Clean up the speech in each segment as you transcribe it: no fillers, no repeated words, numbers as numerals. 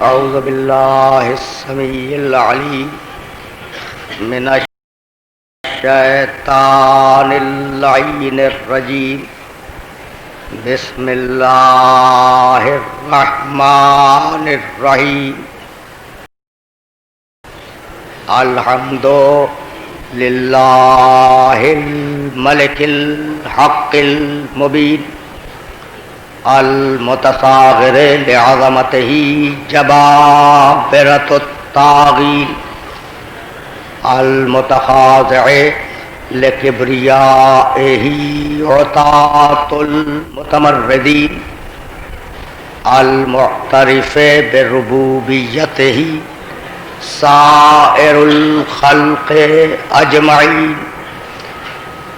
اعوذ باللہ السمیع العلیم من الشیطان اللعین الرجیم بسم اللہ الرحمن الرحیم الحمد للہ الملک الحق المبین المتصاغر لعظمتہ جبابرۃ الطاغین المتخاضع لکبریائہ عتاۃ المتمردین المعترف بربوبیتہ سائر الخلق اجمعین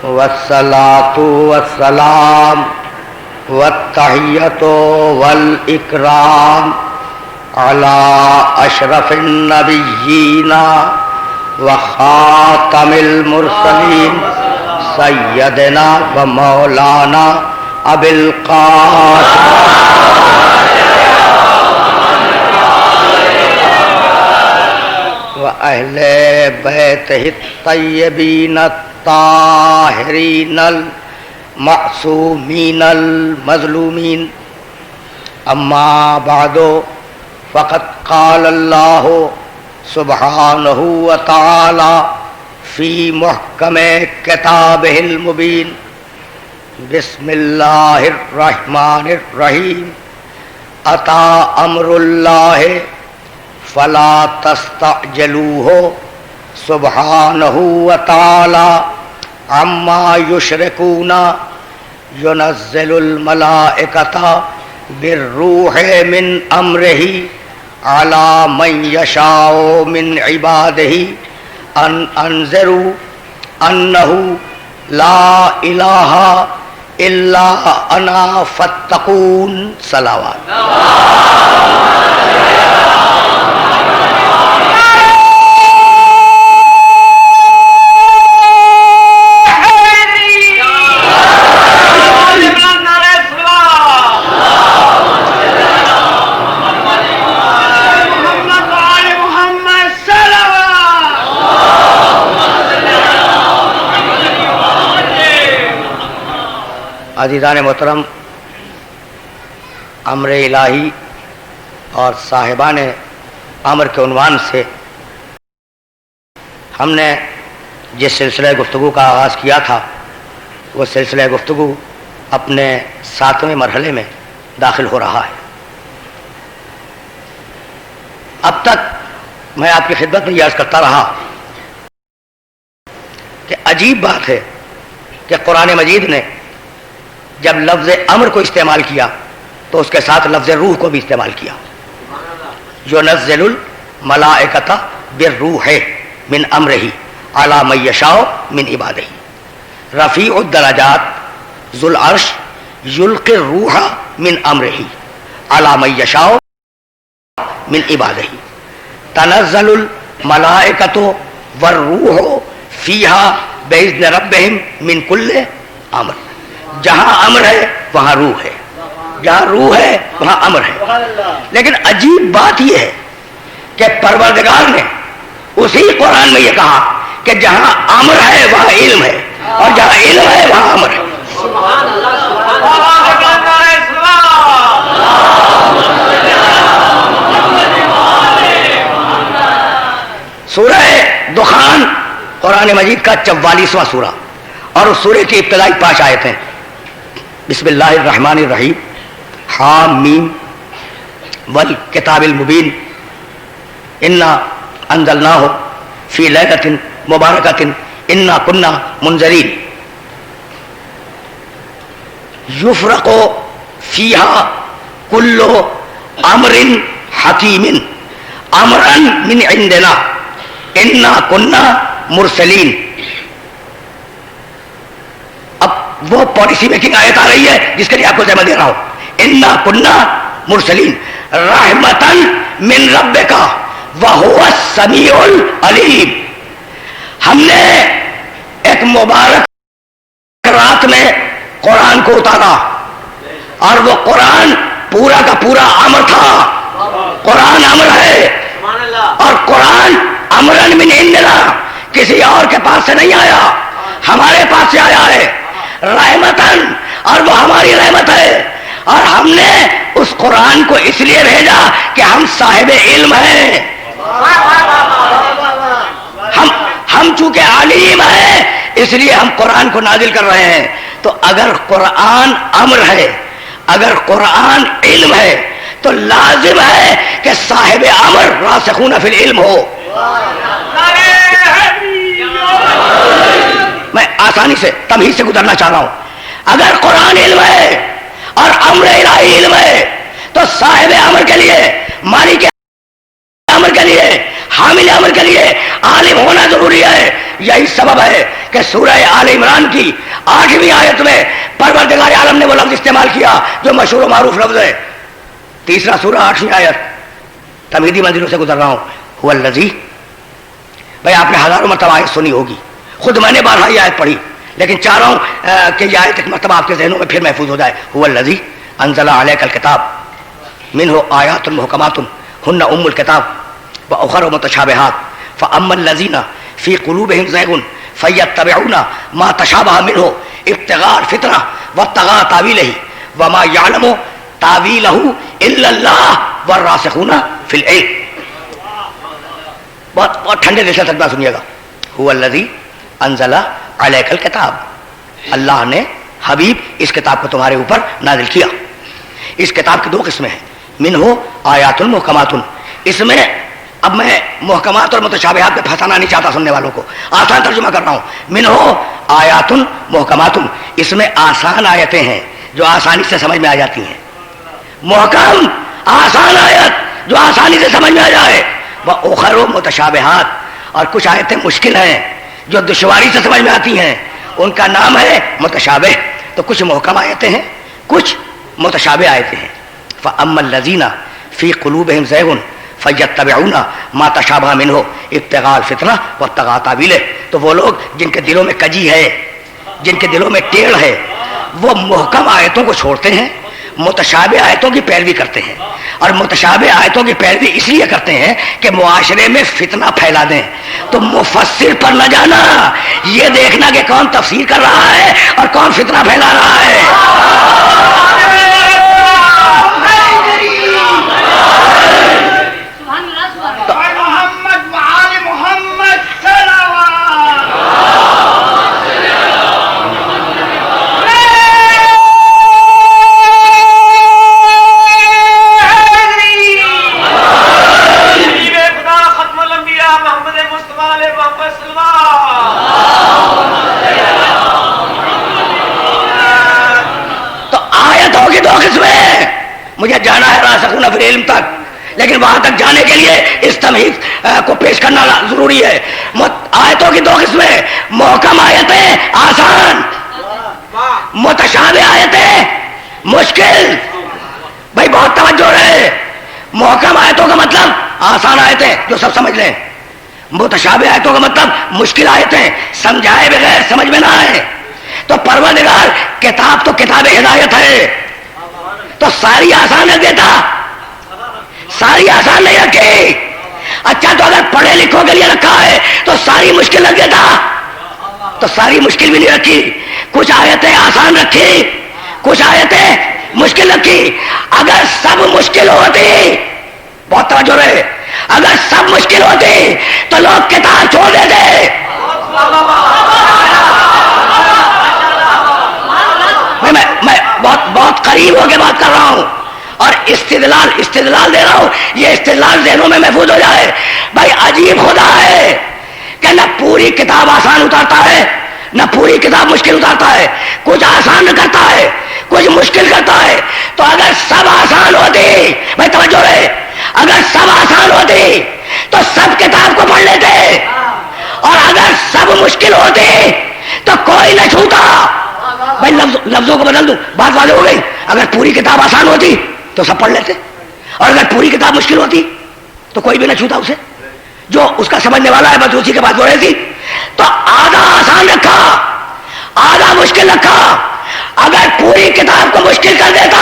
والصلاۃ والسلام والتحیۃ والاکرام علی اشرف النبیین وخاتم المرسلین سیدنا و مولانا ابی القاسم و اہل بیتہ الطیبین الطاہرین المعصومین المظلومین اما بعد فقد قال اللہ سبحانہ وتعالی فی محکم کتابہ المبین بسم اللہ الرحمن الرحیم اتی امر اللہ فلا تستعجلوہ سبحانہ وتعالی عما یشرکون ینزل الملائکۃ بالروح من امرہ علی من یشاء من عبادہ ان انذروا انہ لا الہ الا انا فاتقون صلوات عزیزان محترم، امر الہی اور صاحبان امر کے عنوان سے ہم نے جس سلسلہ گفتگو کا آغاز کیا تھا وہ سلسلہ گفتگو اپنے 7ویں مرحلے میں داخل ہو رہا ہے۔ اب تک میں آپ کی خدمت میں یہ عرض کرتا رہا کہ عجیب بات ہے کہ قرآن مجید نے جب لفظ امر کو استعمال کیا تو اس کے ساتھ لفظ روح کو بھی استعمال کیا۔ ينزل الملائکۃ بالروح من امرہ علی من یشاء من عبادہ رفیع الدرجات ذو العرش یلقی الروح من امرہ علی من یشاء من عبادہ تنزل الملائکۃ والروح فیہا باذن ربہم من کل امر۔ جہاں امر ہے وہاں روح ہے، جہاں روح ہے وہاں امر ہے۔ لیکن عجیب بات یہ ہے کہ پروردگار نے اسی قرآن میں یہ کہا کہ جہاں امر ہے وہاں علم ہے اور جہاں علم ہے وہاں امر ہے۔ سورہ دخان قرآن مجید کا 44واں سورہ اور اس سورہ کی ابتدائی 5 آیتیں۔ بسم اللہ الرحمن الرحیم حامیم والکتاب المبین انا انزلناہ فی لیلۃ مبارکۃ انا کنا منذرین یفرق فیہا کل امر حکیم امرا من عندنا انا کنا مرسلین۔ وہ پالیسی میکنگ آیت آ رہی ہے جس کے لیے آپ کو ذمہ دے رہا ہوں۔ انا کنا مرسلین رحمتا من ربک وہو السمیع العلیم۔ ہم نے ایک مبارک رات میں قرآن کو اتارا اور وہ قرآن پورا کا پورا امر تھا، قرآن امر ہے اور قرآن امرن من عندنا، کسی اور کے پاس سے نہیں آیا، ہمارے پاس سے آیا ہے، رحمتن، اور وہ ہماری رحمت ہے، اور ہم نے اس قرآن کو اس لیے بھیجا کہ ہم صاحب علم ہیں، ہم چونکہ عالم ہیں اس لیے ہم قرآن کو نازل کر رہے ہیں۔ تو اگر قرآن امر ہے، اگر قرآن علم ہے، تو لازم ہے کہ صاحب امر راسخون فی العلم ہو۔ میں آسانی سے تمہید سے گزرنا چاہ رہا ہوں۔ اگر قرآن علم ہے اور امر الہی علم ہے تو صاحب امر کے لیے، مالک امر کے لیے، حامل امر کے لیے عالم ہونا ضروری ہے۔ یہی سبب ہے کہ سورہ آل عمران کی 8ویں آیت میں پروردگار عالم نے وہ لفظ استعمال کیا جو مشہور و معروف لفظ ہے، تیسرا سورہ 8ویں آیت، تمہیدی منزلوں سے گزر رہا ہوں۔ هو الذی، بھائی آپ نے ہزاروں مرتبہ آیت سنی ہوگی، خود میں نے بارہا یہ آیت پڑھی، لیکن چاہ رہا ہوں کہ یہ آیت ایک مرتبہ آپ کے ذہنوں میں پھر محفوظ ہو جائے۔ هو الذی انزل علیک الکتاب منہ آیات محکمات ہن ام الکتاب واخر متشابہات فاما الذین فی قلوبہم زیغ فیتبعون ما تشابہ منہ ابتغاء الفتنہ وابتغاء تاویلہ وما یعلم تاویلہ الا اللہ والراسخون فی العلم۔ بہت ٹھنڈے دل سے ترجمہ سنیے گا۔ هو الذی انزل علیک الکتاب، اللہ نے حبیب اس کتاب کو تمہارے اوپر نازل کیا۔ اس کتاب کی دو قسمیں ہیں، منہ آیات محکمات، اس میں اب میں محکمات اور متشابہات پہ پھنسانا نہیں چاہتا سننے والوں کو، آسان ترجمہ کر رہا ہوں۔ منہ آیات محکمات، اس میں آسان آیتیں ہیں جو آسانی سے سمجھ میں آ جاتی ہیں، محکم آسان آیت جو آسانی سے سمجھ میں آ جائے، وَأُخَرُ متشابہات، اور کچھ آیتیں مشکل ہیں جو دشواری سے سمجھ میں آتی ہیں، ان کا نام ہے متشابہ۔ تو کچھ محکم آیتیں ہیں، کچھ متشابہ آیتیں ہیں۔ فَأَمَّا الَّذِينَ فِي قُلُوبِهِمْ زَيْغٌ فَيَتَّبِعُونَ مَا تَشَابَهَ مِنْهُ ابْتِغَاءَ الْفِتْنَةِ وَابْتِغَاءَ تَأْوِيلِهِ، تو وہ لوگ جن کے دلوں میں کجی ہے، جن کے دلوں میں ٹیڑھ ہے، وہ محکم آیتوں کو چھوڑتے ہیں، متشابہ آیتوں کی پیروی کرتے ہیں، اور متشابہ آیتوں کی پیروی اس لیے کرتے ہیں کہ معاشرے میں فتنہ پھیلا دیں۔ تو مفسر پر نہ جانا، یہ دیکھنا کہ کون تفسیر کر رہا ہے اور کون فتنہ پھیلا رہا ہے۔ مجھے جانا ہے راسخون فی العلم تک، لیکن وہاں تک جانے کے لیے اس تمہید کو پیش کرنا ضروری ہے۔ آیتوں کی دو قسمیں، محکم آیتیں آسان، متشابہ آیتیں مشکل۔ بھائی بہت توجہ رہے، محکم آیتوں کا مطلب آسان آیتیں جو سب سمجھ لیں، متشابہ آیتوں کا مطلب مشکل آیتیں سمجھائے بغیر سمجھ میں نہ آئے۔ تو پروردگار کتاب تو کتاب ہدایت ہے، تو ساری آسان رکھ دیتا، ساری آسان نہیں رکھی۔ اچھا تو اگر پڑھے لکھوں کے لیے رکھا ہے تو ساری مشکل رکھ دیتا، تو ساری مشکل بھی نہیں رکھی، کچھ آیتیں آسان رکھی، کچھ آیتیں مشکل رکھی۔ اگر سب مشکل ہوتی، بہت توجہ رہے، اگر سب مشکل ہوتی تو لوگ کتاب چھوڑ دیتے۔ میں بہت قریب ہو کے بات کر رہا ہوں اور استدلال دے رہا ہوں، یہ استدلال ذہنوں میں محفوظ ہو جائے۔ بھائی عجیب خدا ہے کہ نہ پوری کتاب آسان اتارتا ہے نہ پوری کتاب مشکل اتارتا ہے، کچھ آسان کرتا ہے کچھ مشکل کرتا ہے۔ تو اگر سب آسان ہوتی، بھائی توجہ رہے، اگر سب آسان ہوتی تو سب کتاب کو پڑھ لیتے، اور اگر سب مشکل ہوتی تو کوئی نہ چھوتا۔ بھائی لفظوں کو بدل دوں، بات واضح ہو گئی۔ اگر پوری کتاب آسان ہوتی تو سب پڑھ لیتے، اور اگر پوری کتاب مشکل ہوتی تو کوئی بھی نہ چھوتا اسے، جو اس کا سمجھنے والا ہے بس اسی کے بعد جوڑے تھی۔ تو آدھا آسان رکھا، آدھا مشکل رکھا۔ اگر پوری کتاب کو مشکل کر دیتا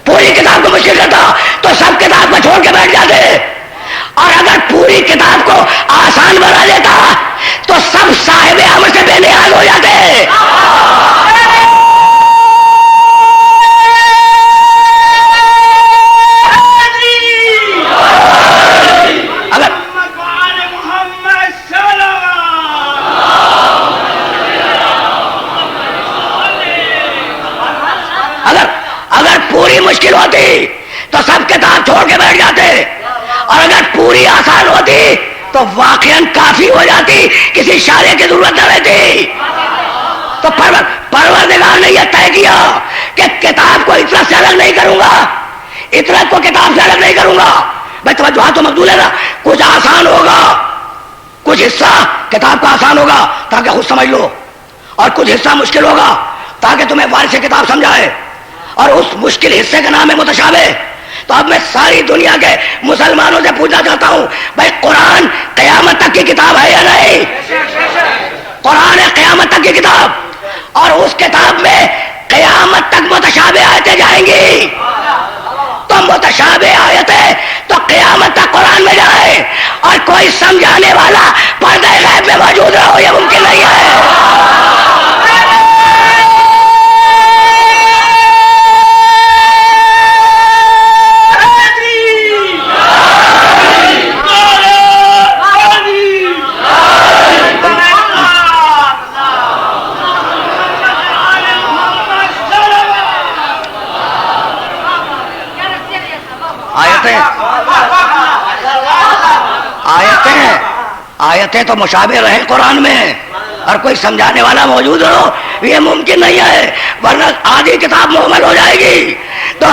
پوری کتاب کو مشکل کرتا تو سب کتاب کو چھوڑ کے بیٹھ جاتے، اور اگر پوری کتاب کو آسان بنا دیتا تو سب صاحب امر سے بے نیاز ہو جاتے۔ اگر پوری مشکل ہوتی تو سب کتاب چھوڑ کے بیٹھ جاتے، اور اگر پوری آسان ہوتی تو واقعاً کافی ہو جاتی، کسی اشارے کی ضرورت نہ رہتی۔ تو پروردگار نے یہ طے کیا کہ کتاب کو اتنا سے الگ نہیں کروں گا، اتنا کو کتاب سے الگ نہیں کروں گا۔ بھائی توجہ تو مقبول ہے نا، کچھ آسان ہوگا، کچھ حصہ کتاب کا آسان ہوگا تاکہ خود سمجھ لو، اور کچھ حصہ مشکل ہوگا تاکہ تمہیں وارث کتاب سمجھائے، اور اس مشکل حصے کا نام ہے متشابہ۔ تو اب میں ساری دنیا کے مسلمانوں سے پوچھنا چاہتا ہوں، بھائی قرآن قیامت تک کی کتاب ہے یا نہیں؟ قرآن ہے قیامت تک کی کتاب، اور اس کتاب میں قیامت تک متشابہ آیتیں جائیں گی۔ تو متشابہ آیتیں تو قیامت تک قرآن میں جائے، اور کوئی سمجھانے والا پردہ غیب میں موجود نہ ہو، یہ ممکن نہیں ہے۔ آیتیں تو مشابہ رہے قرآن میں، اور کوئی سمجھانے والا موجود ہو، یہ ممکن نہیں ہے، ورنہ آدھی کتاب مکمل ہو جائے گی۔ تو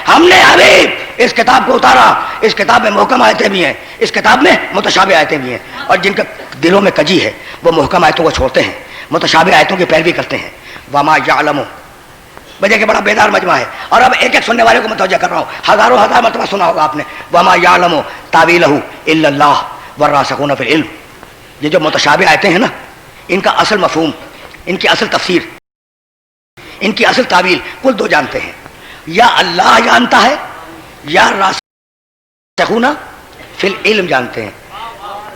ہم نے ابھی اس کتاب کو اتارا، اس کتاب میں محکم آیتیں بھی ہیں، اس کتاب میں متشابہ آیتیں بھی ہیں، اور جن کے دلوں میں کجی ہے وہ محکم آیتوں کو چھوڑتے ہیں، متشابہ آیتوں کی پیروی کرتے ہیں۔ وما یعلم، وجہ کہ بڑا بیدار مجمع ہے، اور اب ایک ایک سننے والے کو متوجہ کر رہا ہوں، ہزاروں ہزار مرتبہ سنا ہوگا آپ نے، وما یعلم تاویلہ الا اللہ والراسخون فی العلم۔ یہ جو متشابہ آیتیں ہیں نا، ان کا اصل مفہوم، ان کی اصل تفسیر، ان کی اصل تعویل کل دو جانتے ہیں، یا اللہ جانتا ہے یا راسخون فی العلم جانتے ہیں۔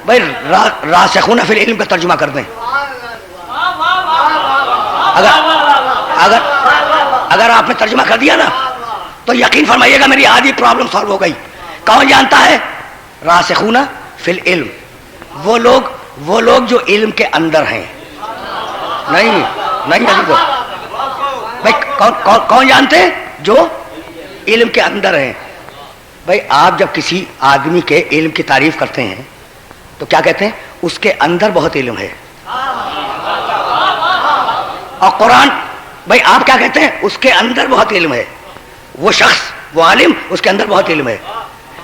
بھائی راسخون فی العلم کا ترجمہ کر دیں، اگر آپ نے ترجمہ کر دیا نا تو یقین فرمائیے گا میری آدھی پرابلم سالو ہو گئی۔ کون جانتا ہے؟ راسخون فی العلم، وہ لوگ جو علم کے اندر ہیں۔ نہیں بھائی کون جانتے ہیں؟ جو علم کے اندر ہیں۔ بھائی آپ جب کسی آدمی کے علم کی تعریف کرتے ہیں تو کیا کہتے ہیں؟ اس کے اندر بہت علم ہے۔ اور قرآن، بھائی آپ کیا کہتے ہیں؟ اس کے اندر بہت علم ہے۔ وہ شخص، وہ عالم، اس کے اندر بہت علم ہے۔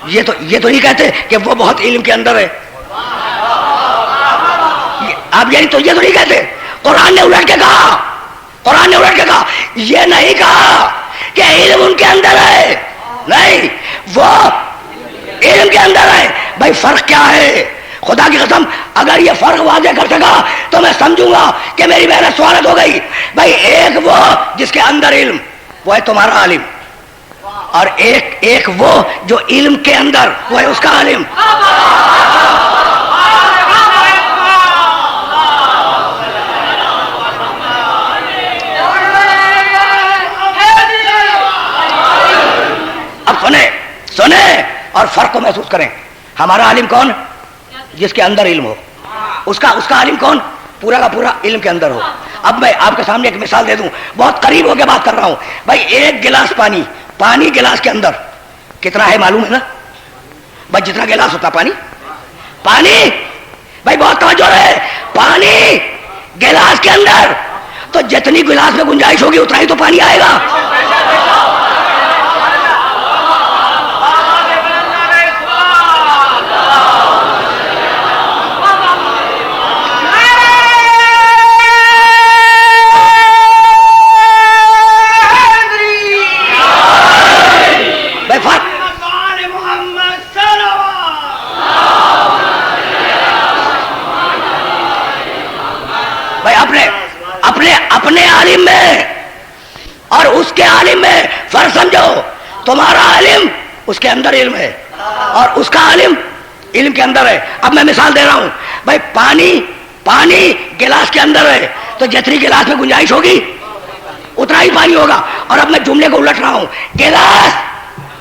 یہ تو نہیں کہتے کہ وہ بہت علم کے اندر ہے۔ آپ یہ تو نہیں کہتے۔ قرآن نے الٹ کے کہا، یہ نہیں کہا کہ علم ان کے اندر ہے، نہیں، وہ علم کے اندر ہے۔ بھائی فرق کیا ہے؟ خدا کی قسم اگر یہ فرق واضح کر سکا تو میں سمجھوں گا کہ میری محنت سوالت ہو گئی۔ بھائی ایک وہ جس کے اندر علم، وہ ہے تمہارا عالم، اور ایک وہ جو علم کے اندر، وہ ہے اس کا عالم۔ اب سنیں اور فرق کو محسوس کریں۔ ہمارا عالم کون؟ جس کے اندر علم ہو۔ اس کا عالم کون؟ پورا کا پورا علم کے اندر ہو۔ اب میں آپ کے سامنے ایک مثال دے دوں، بہت قریب ہو کے بات کر رہا ہوں۔ بھائی ایک گلاس پانی گلاس کے اندر کتنا ہے معلوم ہے نا؟ بھائی جتنا گلاس ہوتا پانی بھائی بہت توجہ ہے، پانی گلاس کے اندر، تو جتنی گلاس میں گنجائش ہوگی اتنا ہی تو پانی آئے گا۔ اپنے عالم میں اور اس کے عالم میں فرق سمجھو۔ تمہارا عالم اس کے اندر علم ہے اور اس کا عالم علم کے اندر ہے. اب میں مثال دے رہا ہوں بھائی، پانی گلاس کے اندر ہے تو جتنی گلاس میں گنجائش ہوگی اتنا ہی پانی ہوگا. اور اب میں جملے کو الٹ رہا ہوں، گلاس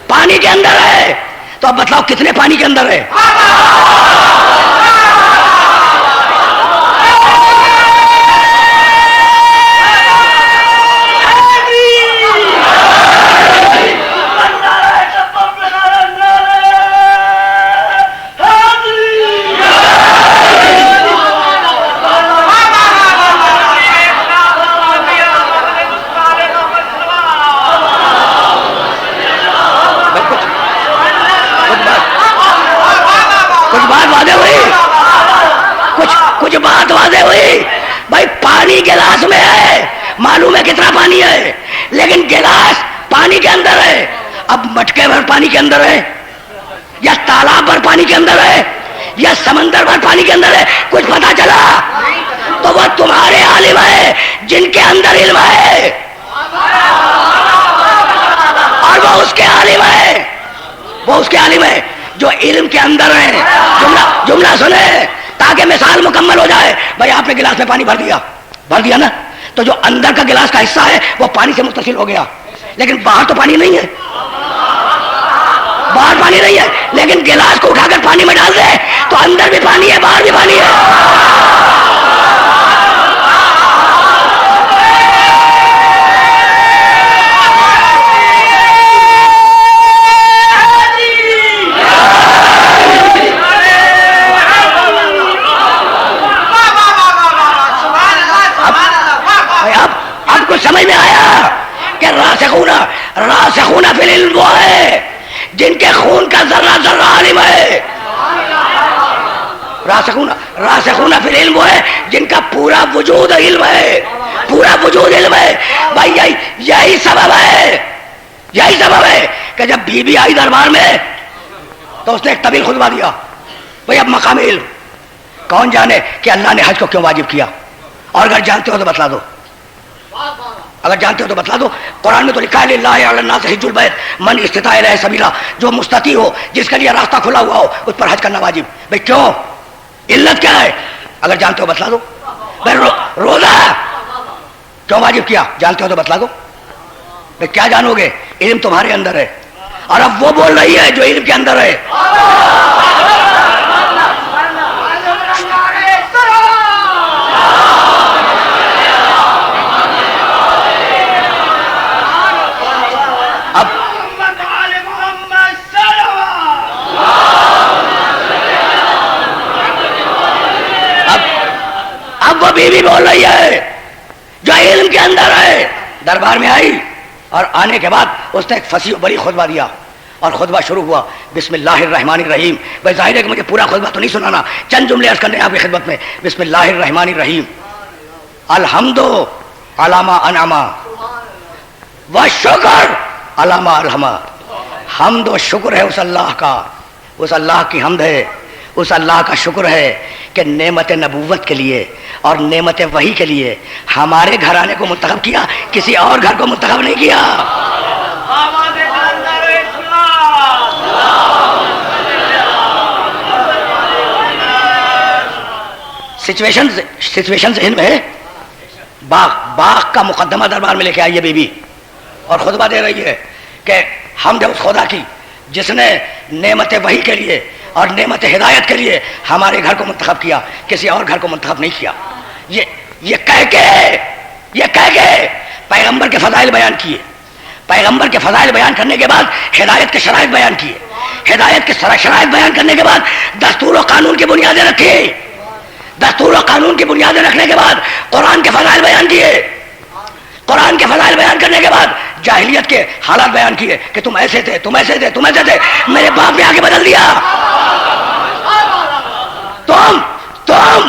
پانی کے اندر ہے تو اب بتلاؤ کتنے پانی کے اندر ہے؟ کچھ بات واضح ہوئی بھائی. پانی گلاس میں ہے، معلوم ہے کتنا پانی ہے، لیکن گلاس پانی کے اندر ہے. اب مٹکے بھر پانی کے اندر ہے یا تالاب بھر پانی کے اندر ہے یا سمندر بھر پانی کے اندر ہے، کچھ پتا چلا؟ تو وہ تمہارے عالم ہے جن کے اندر علم ہے اور وہ اس کے عالم ہے، وہ اس کے عالم ہے جو علم کے اندر ہے. جملہ سنے تاکہ مثال مکمل ہو جائے. بھائی آپ نے گلاس میں پانی بھر دیا نا، تو جو اندر کا گلاس کا حصہ ہے وہ پانی سے متصل ہو گیا، لیکن باہر تو پانی نہیں ہے، باہر پانی نہیں ہے. لیکن گلاس کو اٹھا کر پانی میں ڈال دے تو اندر بھی پانی ہے باہر بھی پانی ہے. سمجھ میں آیا کہ راسخون فی العلم وہ ہے جن کے خون کا ذرہ ذرہ عالم ہے. راسخون فی العلم وہ ہے جن کا پورا وجود علم ہے، پورا وجود علم ہے. بھائی یہی سبب ہے کہ جب بی بی آئی دربار میں تو اس نے ایک طویل خطبہ دیا. بھائی اب مقام علم کون جانے کہ اللہ نے حج کو کیوں واجب کیا، اور اگر جانتے ہو تو بتلا دو. اگر جانتے ہو تو بتلا دو. قرآن میں تو لکھا ہے للہ علی الناس حج البیت من استطاع الیہ سبیلا، جو مستطیع ہو، جس کے لیے راستہ کھلا ہوا ہو، اس پر حج کرنا واجب. بھائی کیوں، علت کیا ہے؟ اگر جانتے ہو بتلا دو. بھائی روزہ کیوں واجب کیا، جانتے ہو تو بتلا دو. بھائی کیا جانو گے، علم تمہارے اندر ہے. اور اب وہ بول رہی ہے جو علم کے اندر ہے. اب وہ بیوی بول رہی ہے جو علم کے اندر ہے. دربار میں آئی اور آنے کے بعد اس نے ایک فصیح بڑی خطبہ دیا اور خطبہ شروع ہوا بسم اللہ الرحمن الرحیم. بھائی ظاہر ہے کہ مجھے پورا خطبہ تو نہیں سنانا، چند جملے عرض کرنے آپ کی خدمت میں. بسم اللہ الرحمن الرحیم. الحمد علی ما انعم والشکر علی ما الہم. حمد و شکر ہے اس اللہ کا، اس اللہ کی حمد ہے، اس اللہ کا شکر ہے کہ نعمت نبوت کے لیے اور نعمت وحی کے لیے ہمارے گھرانے کو منتخب کیا، کسی اور گھر کو منتخب نہیں کیا. سچویشن ذہن میں ہے. باغ کا مقدمہ دربار میں لے کے آئی ہے بی بی اور خطبہ دے رہی ہے کہ حمد اس خدا کی جس نے نعمت وحی کے لیے اور نعمت ہدایت کے لیے ہمارے گھر کو منتخب کیا، کسی اور گھر کو منتخب نہیں کیا. یہ کہہ کے پیغمبر کے فضائل بیان کیے. پیغمبر کے فضائل بیان کرنے کے بعد ہدایت کے شرائط بیان کیے. ہدایت کے شرائط بیان کرنے کے بعد دستور و قانون کی بنیادیں رکھی. دستور و قانون کی بنیادیں رکھنے کے بعد قرآن کے فضائل بیان کیے. قرآن کے فضائل بیان کرنے کے بعد جاہلیت کے حالات بیان کیے کہ تم ایسے تھے، تم ایسے تھے، تم ایسے تھے، میرے باپ نے آگے بدل دیا. تم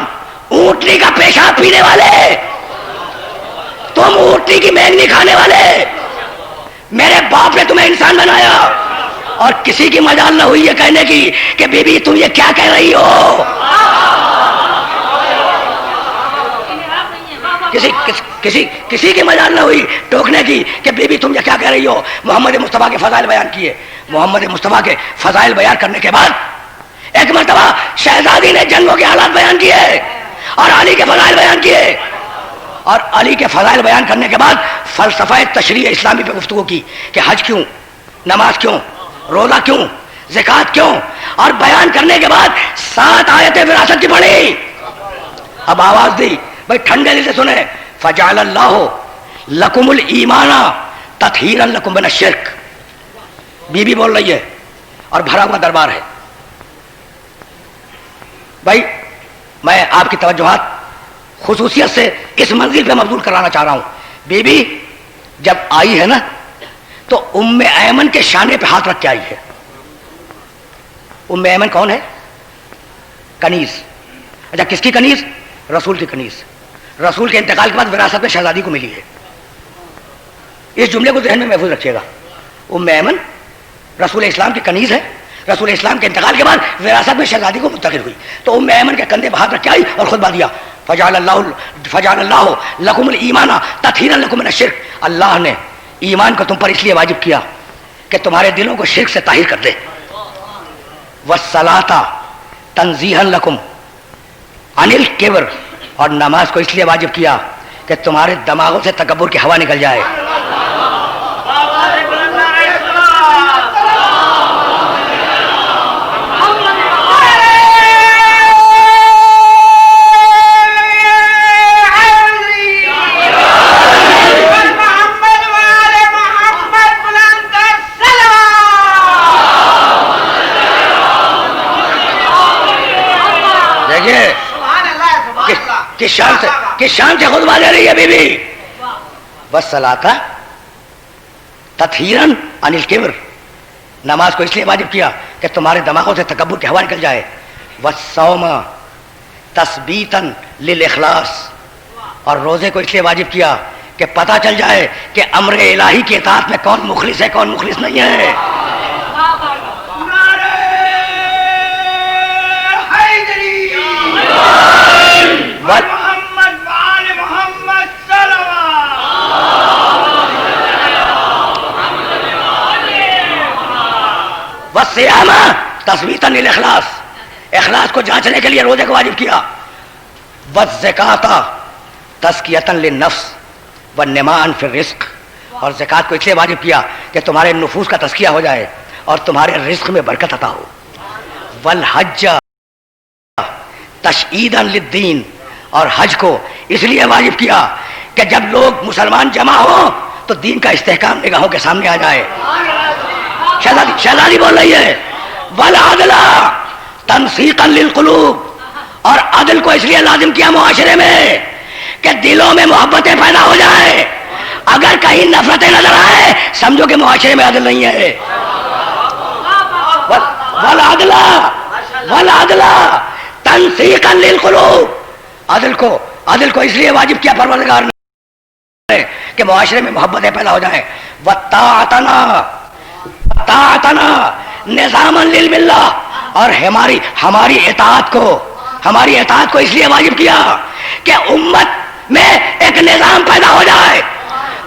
اونٹنی کا پیشاب پینے والے، تم اونٹنی کی مینگنی کھانے والے، میرے باپ نے تمہیں انسان بنایا. اور کسی کی مجال نہ ہوئی یہ کہنے کی کہ بی بی تم یہ کیا کہہ رہی ہو. کسی کی مجال نہ ہوئی ٹوکنے کی کہ بی بی تم یہ کیا کہہ رہی ہو. محمد مصطفیٰ کے فضائل بیان کیے. محمد مصطفیٰ کے فضائل بیان کرنے کے بعد ایک مرتبہ شہزادی نے جنگوں کے حالات بیان کیے اور علی کے فضائل بیان کیے, اور علی کے فضائل بیان کرنے کے بعد فلسفہ تشریع اسلامی پہ گفتگو کی کہ حج کیوں, نماز کیوں, روزہ کیوں, زکوٰۃ کیوں, اور بیان کرنے کے بعد 7 آیتیں وراثت کی پڑھی. اب آواز دی بھائی ٹھنڈے دل سے سنیں, فجعل اللہ لکم الایمان تطہیرا لکم من الشرک. بی بی بول رہی ہے اور بھرا ہوا دربار ہے. بھائی میں آپ کی توجہات خصوصیت سے اس منزل پہ مبذول کرانا چاہ رہا ہوں. بی بی جب آئی ہے نا تو ام ایمن کے شانے پہ ہاتھ رکھ کے آئی ہے. ام ایمن کون ہے؟ کنیز. اچھا کس کی کنیز؟ رسول کی کنیز. رسول کے انتقال کے بعد وراثت میں شہزادی کو ملی ہے. اس جملے کو ذہن میں محفوظ رکھیے گا. ام ایمن رسول اسلام کی کنیز ہے, رسول اسلام کے انتقال کے بعد وراثت میں شہزادی کو منتقل ہوئی. تو ام ایمن کے کندھے پہ ہاتھ رکھ کے آئی اور خطبہ دیا, فجعل اللہ لکم الایمان تطہیرا لکم من الشرک. اللہ نے ایمان کو تم پر اس لیے واجب کیا کہ تمہارے دلوں کو شرک سے طاہر کر دے. والصلاۃ تنزیہا لکم عن الکبر, اور نماز کو اس لیے واجب کیا کہ تمہارے دماغوں سے تکبر کی ہوا نکل جائے. کس شان سے خطبہ دے رہی ہے بی بی. والصلاۃ تطہیرا عن الکبر, نماز کو اس لیے واجب کیا کہ تمہارے دماغوں سے تکبر کی ہوا نکل جائے. والصوم تثبیتا للاخلاص, اور روزے کو اس لیے واجب کیا کہ پتہ چل جائے کہ امر الہی کی اطاعت میں کون مخلص ہے کون مخلص نہیں ہے. والصيام تثبيتا للاخلاص, اخلاص کو جانچنے کے لیے روزے کو واجب کیا. والزکاۃ تزکیۃ للنفس والنماء فی الرزق, اور زکات کو اس لیے واجب کیا کہ تمہارے نفوس کا تزکیہ ہو جائے اور تمہارے رزق میں برکت عطا ہو. والحج تشعیدا للدین, اور حج کو اس لیے واجب کیا کہ جب لوگ مسلمان جمع ہوں تو دین کا استحکام نگاہوں کے سامنے آ جائے. شہزادی بول رہی ہے والعدل تنسیقا للقلوب, اور عدل کو اس لیے لازم کیا معاشرے میں کہ دلوں میں محبتیں پیدا ہو جائیں. اگر کہیں نفرتیں نظر آئے سمجھو کہ معاشرے میں عدل نہیں ہے. والعدل تنسیقا للقلوب, عدل کو اس لیے واجب کیا پروردگار نے کہ معاشرے میں محبتیں پیدا ہو جائیں. طاعتنا نظاما للملہ, اور ہماری اطاعت کو اس لیے واجب کیا کہ امت میں ایک نظام پیدا ہو جائے.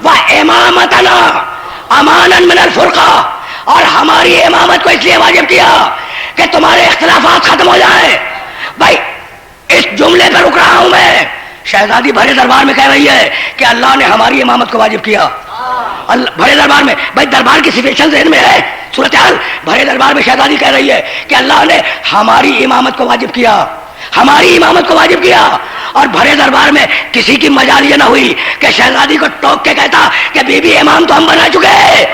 وامامتنا امانا من الفرقہ, اور ہماری امامت کو اس لیے واجب کیا کہ تمہارے اختلافات ختم ہو جائیں. بھائی اس جملے پہ رک رہا ہوں میں. شہزادی بھرے دربار میں کہہ رہی ہے کہ اللہ نے ہماری امامت کو واجب کیا. بھرے دربار میں, بھائی دربار کی سچویشن ذہن میں ہے, صورتحال بھرے دربار میں شہزادی کہہ رہی ہے کہ اللہ نے ہماری امامت کو واجب کیا, ہماری امامت کو واجب کیا. اور بھرے دربار میں کسی کی مجال یہ نہ ہوئی کہ شہزادی کو ٹوک کے کہتا کہ بی بی امام تو ہم بنا چکے ہیں.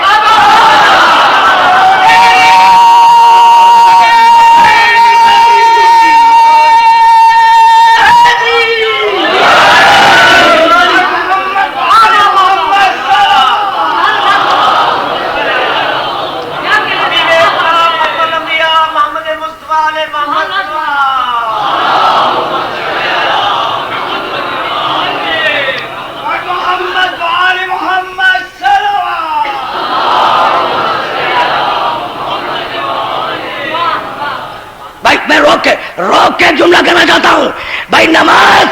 روک کے جملہ کہنا چاہتا ہوں. بھائی نماز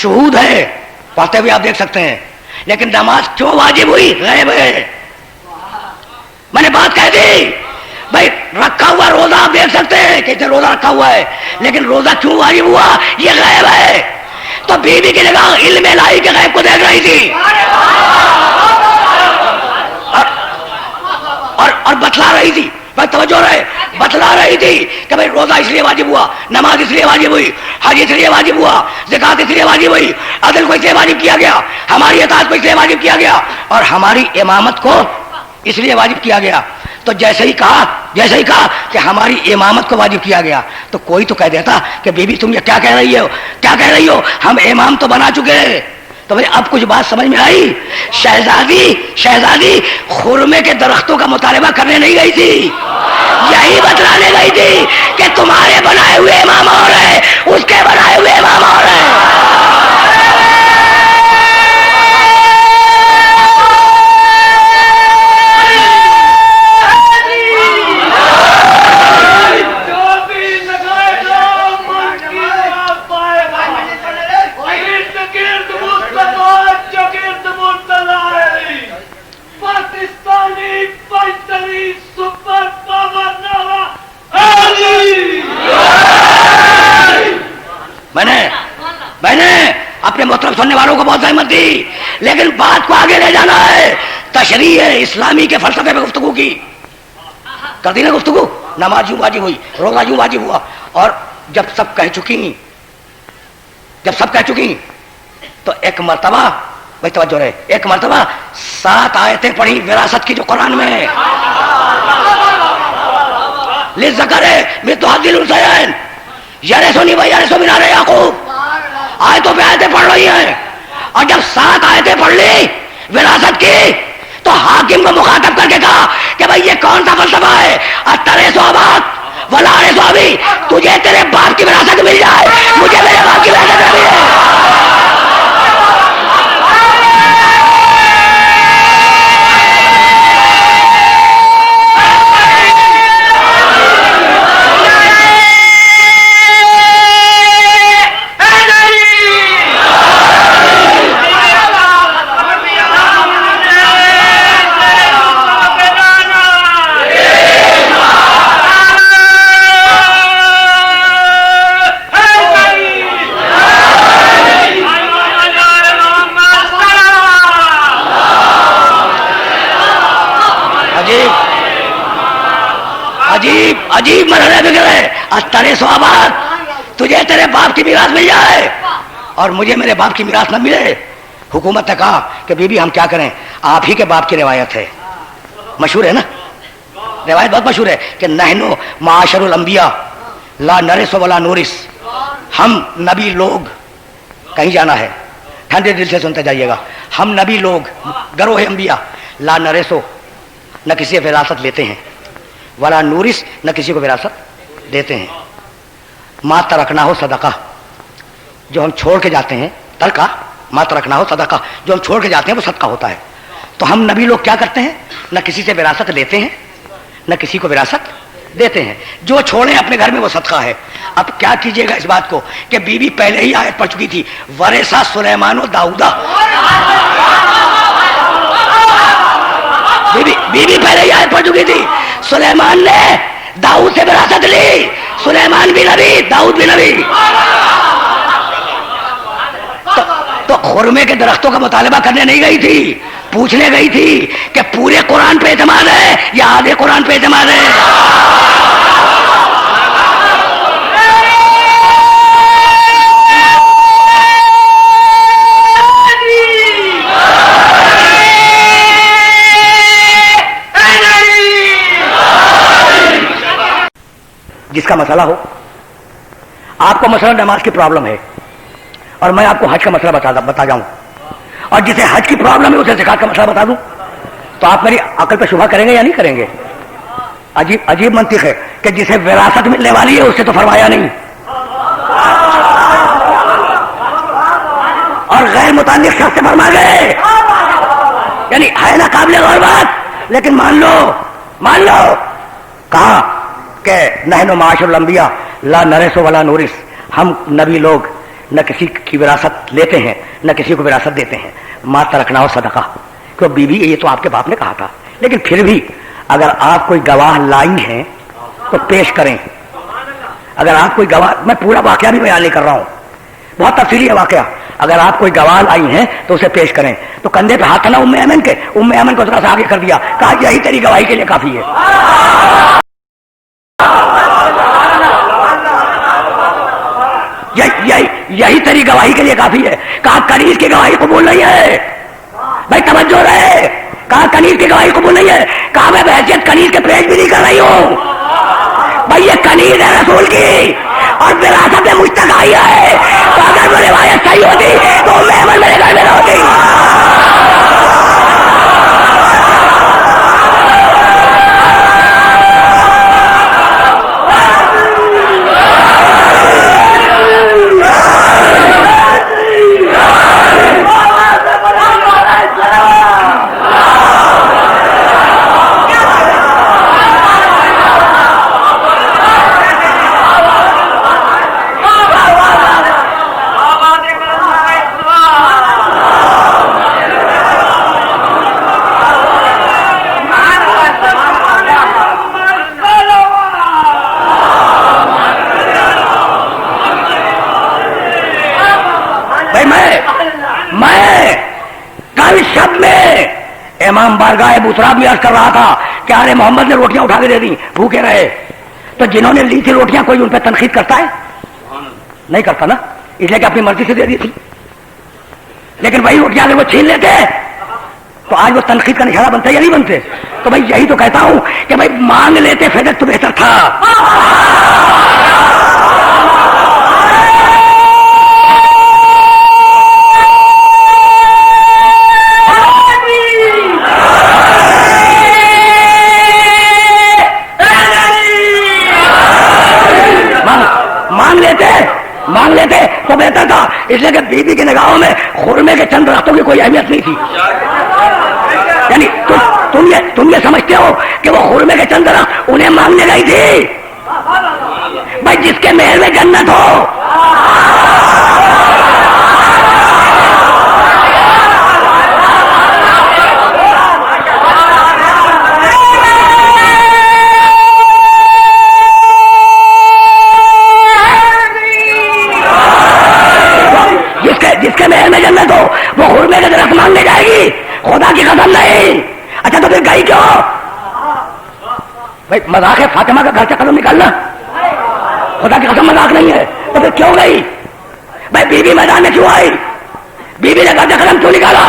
شہود ہے, پڑھتے ہوئے آپ دیکھ سکتے ہیں لیکن نماز کیوں واجب ہوئی؟ غیب ہے. میں نے بات کہہ دی بھائی. رکھا ہوا روزہ آپ دیکھ سکتے ہیں کہ روزہ رکھا ہوا ہے، لیکن روزہ کیوں واجب ہوا؟ یہ غیب ہے. تو بیوی کی نگاہ علم الہی کے غیب کو دیکھ رہی تھی اور بتلا رہی تھی. توجہ رہے، بتلا رہی تھی کہ بھائی روزہ اس لیے واجب ہوا، نماز اس لیے واجب ہوئی، حج اس لیے واجب ہوا، زکات اس لیے واجب ہوئی، عدل کو اس لیے واجب کیا گیا، ہماری اطاعت کو اس لیے واجب کیا گیا، اور ہماری امامت کو اس لیے واجب کیا گیا. تو جیسے ہی کہا کہ ہماری امامت کو واجب کیا گیا، تو کوئی تو کہہ دیتا کہ بیوی تم یہ کیا کہہ رہی ہو، ہم امام تو بنا چکے ہیں. تو بھائی اب کچھ بات سمجھ میں آئی؟ شہزادی خرمے کے درختوں کا مطالبہ کرنے نہیں گئی تھی، یہی بتلانے گئی تھی کہ تمہارے بنائے ہوئے امام اور ہیں، اس کے بنائے ہوئے امام اور ہیں. میں نے اپنے محترم سننے والوں کو بہت زحمت دی، لیکن بات کو آگے لے جانا ہے. تشریح اسلامی کے فلسفے پہ گفتگو کی، کر دی نا گفتگو. نماز یوں واجب ہوئی، روزہ یوں واجب ہوا، اور جب سب کہہ چکی تو ایک مرتبہ بھائی توجہ رہے، ایک مرتبہ 7 آیتیں پڑھی وراثت کی جو قرآن میں ہے. للذکر مثل حظ الانثیین یرثنی و یرث من آل یعقوب. آیتوں پہ آیتیں پڑھ رہی ہیں، اور جب 7 آیتیں پڑھ لی وراثت کی تو حاکم کو مخاطب کر کے کہا کہ بھائی یہ کون سا فلسفہ ہے؟ اترث اباک ولا ارث ابی، تجھے تیرے باپ کی وراثت مل جائے، مجھے میرے باپ کی وراثت نہ ملے. عجیب مرحلہ بگڑ ہے. اترث اباک، تجھے تیرے باپ کی میراث مل جائے اور مجھے میرے باپ کی میراث نہ ملے. حکومت نے کہا کہ بی بی ہم کیا کریں، آپ ہی کے باپ کی روایت ہے، مشہور ہے نا، روایت بہت مشہور ہے کہ نحنو معاشر الانبیاء لا نرث ولا نورث، ہم نبی لوگ، کہیں جانا ہے ٹھنڈے دل سے سنتے جائیے گا، ہم نبی لوگ گروہ انبیاء لا نرث، نہ کسی سے وراثت لیتے ہیں، ولا نورث، نہ کسی کو وراثت دیتے ہیں. ما ترکنا ہو صدقہ، جو ہم چھوڑ کے جاتے ہیں، ترکہ ما ترکنا ہو صدقہ، جو ہم چھوڑ کے جاتے ہیں وہ صدقہ ہوتا ہے. تو ہم نبی لوگ کیا کرتے ہیں؟ نہ کسی سے وراثت لیتے ہیں، نہ کسی کو وراثت دیتے ہیں. جو چھوڑیں اپنے گھر میں وہ صدقہ ہے. اب کیا کیجئے گا اس بات کو کہ بی بی پہلے ہی آیت پڑھ چکی تھی، ورثہ سلیمان و داؤدہ. بی بی پہلے ہی آیت پڑھ چکی تھی، سلیمان نے داؤد سے وراثت لی، سلیمان بھی نبی، داؤد بھی نبی. تو خرمے کے درختوں کا مطالبہ کرنے نہیں گئی تھی، پوچھنے گئی تھی کہ پورے قرآن پہ اعتماد ہے یا آدھے قرآن پہ اعتماد ہے. جس کا مسئلہ ہو، آپ کو مسئلہ نماز کی پرابلم ہے اور میں آپ کو حج کا مسئلہ بتا جاؤں، اور جسے حج کی پرابلم ہے اسے زکات کا مسئلہ بتا دوں، تو آپ میری عقل پہ شبہ کریں گے یا نہیں کریں گے؟ عجیب منطق ہے کہ جسے وراثت ملنے والی ہے اس سے تو فرمایا نہیں، اور غیر متعلق شخص سے فرما گئے. یعنی ہے نا قابل غور بات، لیکن مان لو کہا کہ نحن معاشر الانبیاء لا نرث ولا نورث، ہم نبی لوگ نہ کسی کی وراثت لیتے ہیں نہ کسی کو وراثت دیتے ہیں. ما ترکنا صدقہ، کہ بیوی یہ تو آپ کے باپ نے کہا تھا، لیکن پھر بھی اگر آپ کوئی گواہ لائی ہیں تو پیش کریں. اگر آپ کوئی گواہ، میں پورا واقعہ بھی بیان نہیں کر رہا ہوں، بہت تفصیلی ہے واقعہ، اگر آپ کوئی گواہ لائی ہیں تو اسے پیش کریں. تو کندھے پہ ہاتھ تھا نا ام ایمن کے، ام ایمن کو ذرا سا آگے کر دیا، کہا یہی تیری گواہی کے لیے کافی ہے. یہی تیری گواہی کے لیے کافی ہے. کہا کنیز کی گواہی قبول نہیں ہے. بھائی توجہ رہے، کہا کنیز کی گواہی قبول نہیں ہے. کہا میں بحیثیت کنیز کے پیش بھی نہیں کر رہی ہوں. بھائی یہ کنیز ہے رسول کی اور وراثت میں مجھ تک آئی ہے، تو اگر وہ روایت صحیح ہوتی تو ام ایمن میرے گھر میں نہ ہوتی. امام بارگاہ بسرا بھی عرض کر رہا تھا کہ آل محمد نے روٹیاں اٹھا کے دے دی، بھوکے رہے. تو جنہوں نے لی تھی روٹیاں کوئی ان پہ تنقید کرتا ہے؟ نہیں کرتا نا، اس لیے کہ اپنی مرضی سے دے دی تھی. لیکن وہی روٹیاں اگر وہ چھین لیتے تو آج وہ تنقید کا نشانہ بنتے یا نہیں بنتے؟ تو بھائی یہی تو کہتا ہوں کہ بھائی مانگ لیتے پھر تو بہتر تھا. مانگ لیتے تو بہتر تھا، اس لیے کہ بیوی کی نگاہوں میں خرمے کے چند درختوں کی کوئی اہمیت نہیں تھی. یعنی تم یہ سمجھتے ہو کہ وہ خرمے کے چند درخت انہیں مانگنے گئی تھی؟ بھائی جس کے محل میں جنت ہو، وہ خرمے کے درخت مانگنے جائے گی؟ خدا کی قسم نہیں. اچھا تو پھر گئی کیوں؟ بھائی مذاق ہے فاطمہ کا گھر سے قدم نکالنا، خدا کی قسم مذاق نہیں ہے. تو پھر کیوں گئی؟ بھائی بیوی میدان میں کیوں آئی؟ بیوی نے گھر سے قدم کیوں نکالا؟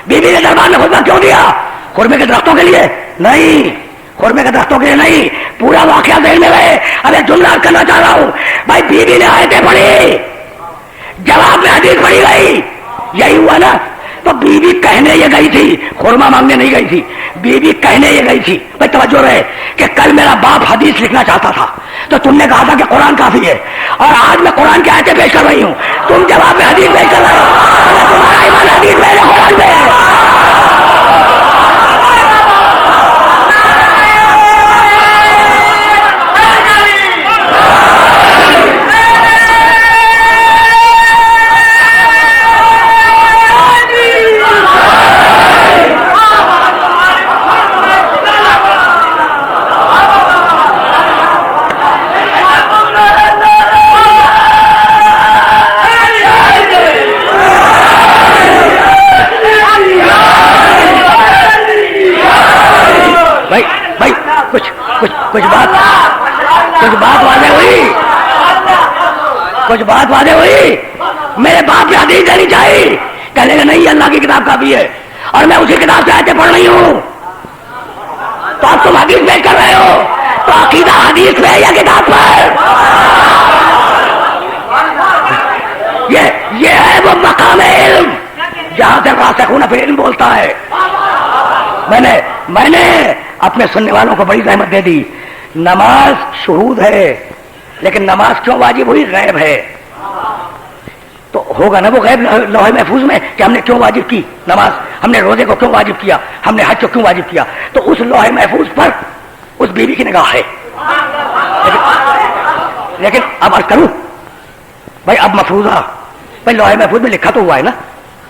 بیوی نے دربار میں خطبہ کیوں دیا؟ خرمے کے درختوں کے لیے نہیں، خرمے کے درختوں کے لیے نہیں. پورا واقعہ ذہن میں رہے. اب ایک جملہ کرنا چاہ رہا ہوں. بھائی بیوی نے آیتیں پڑھی، جواب میں حدیث پڑھی گئی، یہی ہوا نا. تو بیوی کہنے یہ گئی تھی، خرما مانگنے نہیں گئی تھی. بیوی کہنے یہ گئی تھی. بھائی توجہ رہے کہ کل میرا باپ حدیث لکھنا چاہتا تھا تو تم نے کہا تھا کہ قرآن کافی ہے، اور آج میں قرآن کی آیتیں پیش کر رہی ہوں، تم جواب میں حدیث پیش کر رہے ہو. تمہارا ایمان حدیث میں ہے، قرآن میں ہے. کچھ بات واضح ہوئی. میرے باپ کی حدیث دینی چاہیے. کہنے کا نہیں، اللہ کی کتاب کافی ہے اور میں اسی کتاب سے آیتیں پڑھ رہی ہوں. تو اب تم حدیث پیش کر رہے ہو، تو عقیدہ حدیث میں یا کتاب پر؟ یہ ہے وہ مقام علم جہاں سے راسخون فی العلم بولتا ہے. میں نے اپنے سننے والوں کو بڑی زحمت دے دی. نماز شہود ہے، لیکن نماز کیوں واجب ہوئی؟ غیب ہے. تو ہوگا نا وہ غیب لوح محفوظ میں کہ ہم نے کیوں واجب کی نماز، ہم نے روزے کو کیوں واجب کیا، ہم نے حج کو کیوں واجب کیا. تو اس لوح محفوظ پر اس بیوی کی نگاہ ہے. لیکن اب عرض کروں بھائی، اب مفروضہ بھائی لوح محفوظ میں لکھا تو ہوا ہے نا،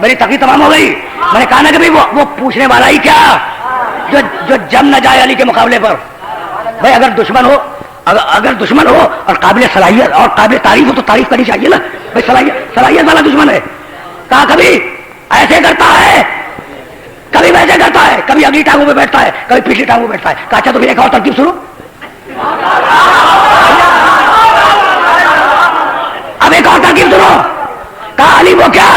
میری تقریر تمام ہو گئی. میں نے کہا نا کہ وہ پوچھنے والا ہی کیا جو جم نہ جائے علی کے مقابلے پر. بھائی اگر دشمن ہو اور قابل صلاحیت اور قابل تعریف ہو تو تعریف کرنی چاہیے نا. بھائی صلاحیت والا دشمن ہے. کہا کبھی ایسے کرتا ہے, کبھی ویسے کرتا ہے, کبھی اگلی ٹانگوں پہ بیٹھتا ہے, کبھی پچھلی ٹانگوں پہ بیٹھتا ہے. کہا اچھا تو ایک اور ترکیب سنو. اب ایک اور ترکیب سنو. کہا علی وہ کیا؟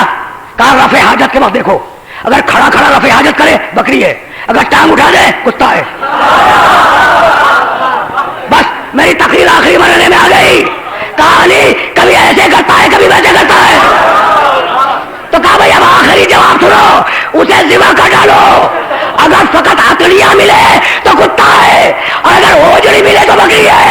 کہا رفع حاجت کے وقت دیکھو, اگر کھڑا کھڑا رفع حاجت کرے بکری ہے, اگر ٹانگ اٹھا دے کتا ہے. بس میری تقریر آخری مرحلے میں آ گئی. کہا علی کبھی ایسے کرتا ہے کبھی ویسے کرتا ہے. تو کہا بھائی اب آخری جواب سنو, اسے ذبح کر ڈالو. اگر فقط عقلیہ ملے تو کتا ہے, اور اگر اوجڑی ملے تو بکری ہے.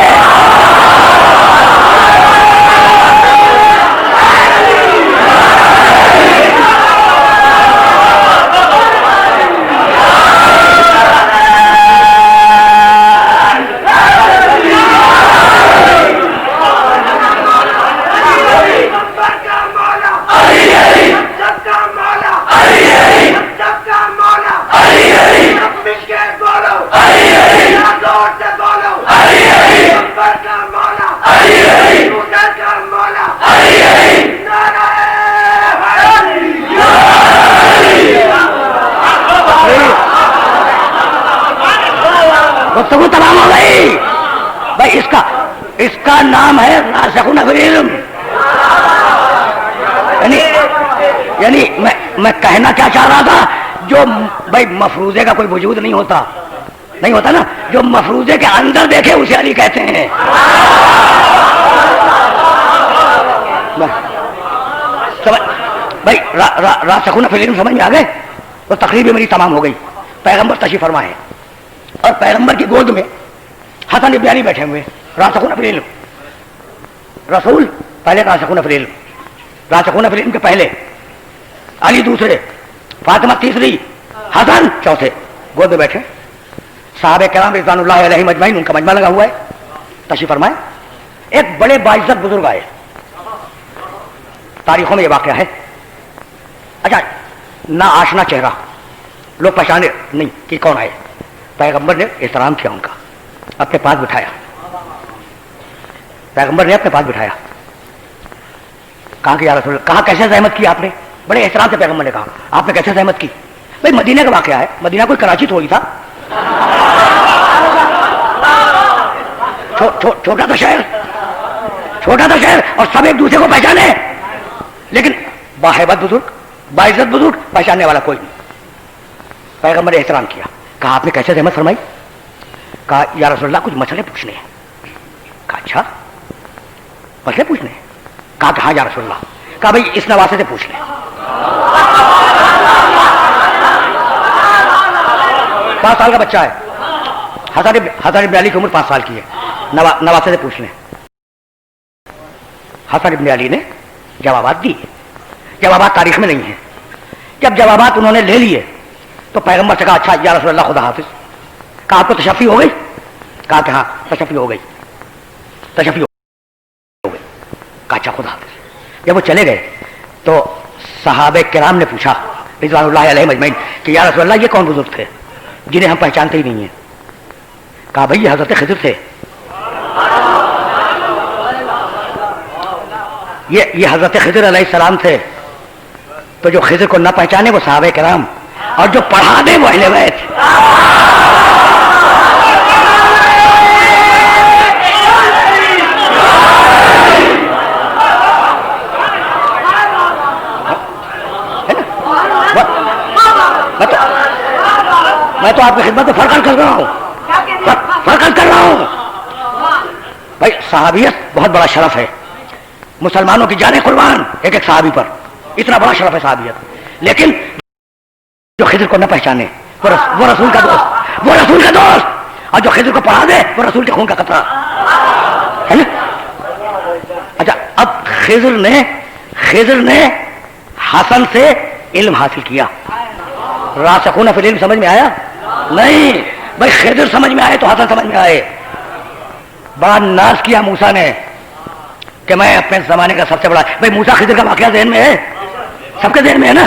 گفتگو تمام ہو گئی. بھائی اس کا نام ہے راسخون فی العلم. یعنی میں کہنا کیا چاہ رہا تھا, جو بھائی مفروضے کا کوئی وجود نہیں ہوتا نا, جو مفروضے کے اندر دیکھے اسے علی کہتے ہیں. بھائی راسخون فی العلم سمجھ میں آ گئے. تو تقریر بھی میری تمام ہو گئی. پیغمبر تشریف فرما ہے اور پیغمبر کی گود میں حسن ابن علی بیٹھے ہوئے. راسخون فی العلم, رسول پہلے, راسخون فی العلم, راسخون فی العلم کے پہلے, علی دوسرے, فاطمہ تیسری, حسن چوتھے, گود میں بیٹھے. صحابہ کرام رضوان اللہ علیہم اجمعین, ان کا مجمع لگا ہوا ہے. تشریف فرمائے. ایک بڑے باعزت بزرگ آئے, تاریخوں میں یہ واقعہ ہے. اچھا نہ آشنا چہرہ, لوگ پہچانے نہیں کہ کون آئے. پیغمبر نے احترام کیا ان کا, اپنے پاس بٹھایا. پیغمبر نے اپنے پاس بٹھایا. کہا کہ یا رسول اللہ, کہا کیسے زحمت کی آپ نے؟ بڑے احترام سے پیغمبر نے کہا آپ نے کیسے زحمت کی؟ بھائی مدینہ کا واقعہ ہے, مدینہ کوئی کراچی تھوڑی تھا, چھوٹا تھا شہر, اور سب ایک دوسرے کو پہچانے, لیکن باہیبت بزرگ, باعزت بزرگ, پہچاننے والا کوئی نہیں. پیغمبر نے احترام کیا. کہا آپ نے کیسے زحمت فرمائی؟ کہا یا رسول اللہ کچھ مسئلے پوچھنے ہیں. کہا اچھا مسئلے پوچھنے ہیں؟ کہا کہ ہاں یا رسول اللہ. کہا بھائی اس نواسے سے پوچھ لیں. 5 سال کا بچہ ہے, حسن ابن علی کی عمر 5 سال کی ہے. نواسے سے پوچھ لیں. حسن ابن علی نے جوابات دی. جوابات تاریخ میں نہیں ہیں. جب جوابات انہوں نے لے لیے تو پیغمبر سے کہا اچھا یا رسول اللہ خدا حافظ. کہا آپ کو تشفی ہو گئی؟ کہا کہ ہاں تشفی ہو گئی. کہا اچھا خدا حافظ. جب وہ چلے گئے تو صحابہ کرام نے پوچھا رضوان اللہ علیہم اجمعین کہ یا رسول اللہ یہ کون بزرگ تھے جنہیں ہم پہچانتے ہی نہیں ہیں؟ کہا بھائی یہ حضرت خضر تھے. یہ حضرت خضر علیہ السلام تھے. تو جو خضر کو نہ پہچانے وہ صحابہ کرام, اور جو پڑھا دے وہ اہل بیت. میں تو آپ کی خدمت میں فرق کر رہا ہوں. بھائی صحابیت بہت بڑا شرف ہے. مسلمانوں کی جانیں قربان ایک ایک صحابی پر, اتنا بڑا شرف ہے صحابیت. لیکن جو خضر کو نہ پہچانے وہ رسول کا دوست, اور جو خضر کو پڑھا دے وہ رسول کے خون کا قطرہ ہے نا. اچھا اب خضر نے حسن سے علم حاصل کیا. راسخون فی العلم سمجھ میں آیا نہیں؟ بھائی خضر سمجھ میں آئے تو حسن سمجھ میں آئے. بڑا ناز کیا موسیٰ نے کہ میں اپنے زمانے کا سب سے بڑا. بھائی موسیٰ خضر کا واقعہ ذہن میں ہے, سب کے ذہن میں ہے نا.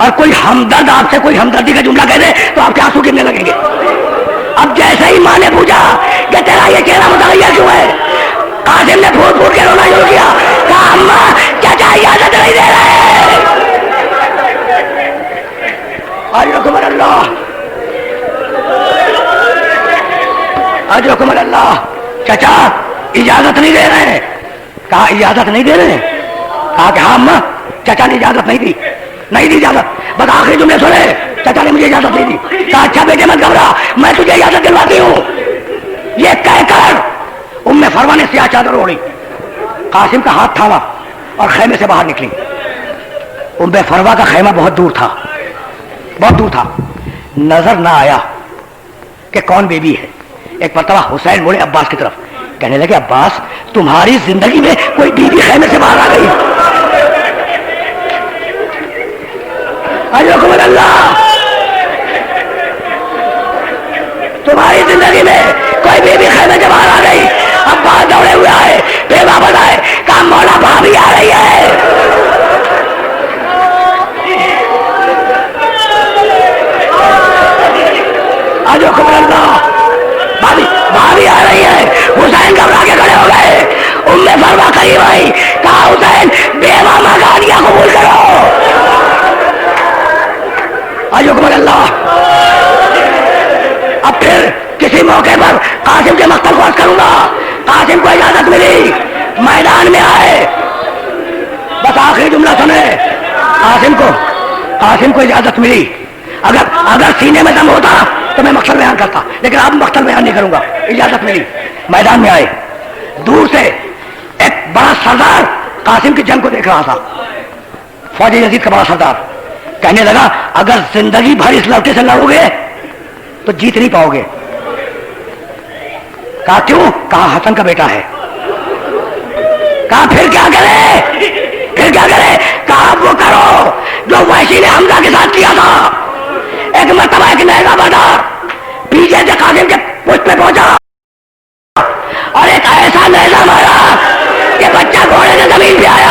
اور کوئی ہمدرد آپ سے کوئی ہمدردی کا جملہ کہہ دے تو آپ کے آنسو گرنے لگیں گے. اب جیسے ہی ماں نے پوچھا کہ تیرا یہ چہرہ متغیر کیوں ہے, قاسم نے پھوٹ پھوٹ کے رونا شروع کیا. کہا اماں چچا اجازت نہیں دے رہے. اجرکم اللہ, اجرکم اللہ. چچا اجازت نہیں دے رہے. کہا اجازت نہیں دے رہے. کہا کہ ہاں اماں چچا نے اجازت نہیں دی اجازت. بس آخری جملے سنے, چچا نے مجھے اجازت نہیں دی. کہا اچھا بیٹے مت گھبرا, میں تجھے اجازت دلواتی ہوں. یہ کہہ کر ام فروا نے سیاہ چادر اوڑھی, قاسم کا ہاتھ تھاما اور خیمے سے باہر نکلی. ام فروا کا خیمہ بہت دور تھا, بہت دور تھا. نظر نہ آیا کہ کون بیوی ہے. ایک مرتبہ حسین مڑے عباس کی طرف, کہنے لگے عباس تمہاری زندگی میں کوئی بیوی خیمے سے باہر آ گئی. اجرکم اللہ, تمہاری زندگی میں کوئی بیوی خیمے سے باہر آ گئی. عباس دوڑے ہوئے آئے, پھر واپس آئے, کہا مولا بھابھی آ رہی ہے. اجرکم اللہ, بھابھی آ رہی ہے. حسین گھبرا کے کھڑے ہو گئے. ام فروا قریب آئی, کہا حسین بیوہ مگانیہ قبول کرو. اجرکم اللہ. اب پھر کسی موقع پر قاسم کے مقتل کو عرض کروں گا. قاسم کو اجازت ملی, میدان میں آئے. بس آخری جملہ سنے, قاسم کو اجازت ملی. اگر سینے میں دم ہوتا تو میں مقصد بیان کرتا, لیکن اب مقصد بیان نہیں کروں گا. اجازت ملی, میدان میں آئے. دور سے ایک بڑا سردار قاسم کی جنگ کو دیکھ رہا تھا, فوج یزید کا بڑا سردار. کہنے لگا اگر زندگی بھر اس لڑکے سے لڑو گے تو جیت نہیں پاؤ گے. کہا کیوں؟ کہا حسن کا بیٹا ہے. کہا پھر کیا کرے؟ کہا وہ کرو جو وحشی نے حمزہ کے ساتھ کیا تھا. ایک مرتبہ ایک نیزہ بردار پیچھے سے قاسم کے پشت پہ پہنچا اور ایک ایسا نیزہ مارا کہ بچہ گھوڑے سے زمین پہ آیا.